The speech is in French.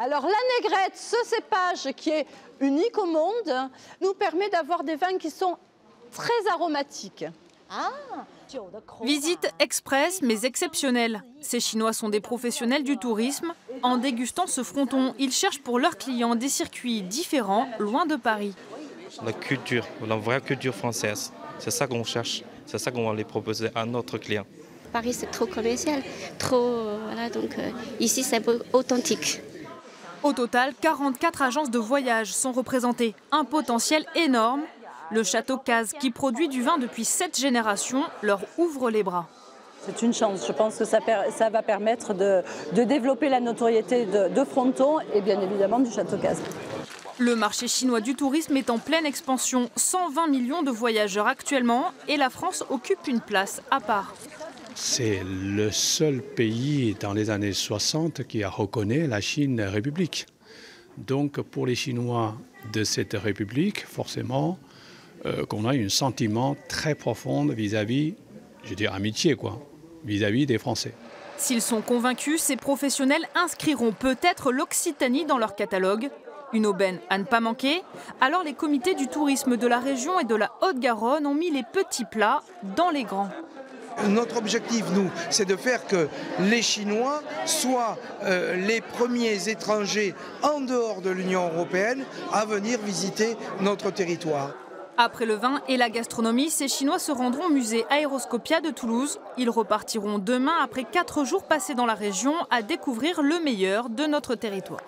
Alors la négrette, ce cépage qui est unique au monde, nous permet d'avoir des vins qui sont très aromatiques. Visite express mais exceptionnelle. Ces Chinois sont des professionnels du tourisme. En dégustant ce fronton, ils cherchent pour leurs clients des circuits différents, loin de Paris. La culture, la vraie culture française, c'est ça qu'on cherche, c'est ça qu'on va les proposer à notre client. Paris c'est trop commercial, trop voilà, donc ici c'est un peu authentique. Au total, 44 agences de voyage sont représentées, un potentiel énorme. Le château Cazes, qui produit du vin depuis 7 générations, leur ouvre les bras. C'est une chance, je pense que ça va permettre de développer la notoriété de Fronton et bien évidemment du château Cazes. Le marché chinois du tourisme est en pleine expansion, 120 millions de voyageurs actuellement et la France occupe une place à part. C'est le seul pays dans les années 60 qui a reconnu la Chine République. Donc pour les Chinois de cette République, forcément, qu'on a un sentiment très profond vis-à-vis, je dirais amitié quoi, vis-à-vis des Français. S'ils sont convaincus, ces professionnels inscriront peut-être l'Occitanie dans leur catalogue. Une aubaine à ne pas manquer. Alors les comités du tourisme de la région et de la Haute-Garonne ont mis les petits plats dans les grands. Notre objectif, nous, c'est de faire que les Chinois soient les premiers étrangers en dehors de l'Union européenne à venir visiter notre territoire. Après le vin et la gastronomie, ces Chinois se rendront au musée Aéroscopia de Toulouse. Ils repartiront demain après 4 jours passés dans la région à découvrir le meilleur de notre territoire.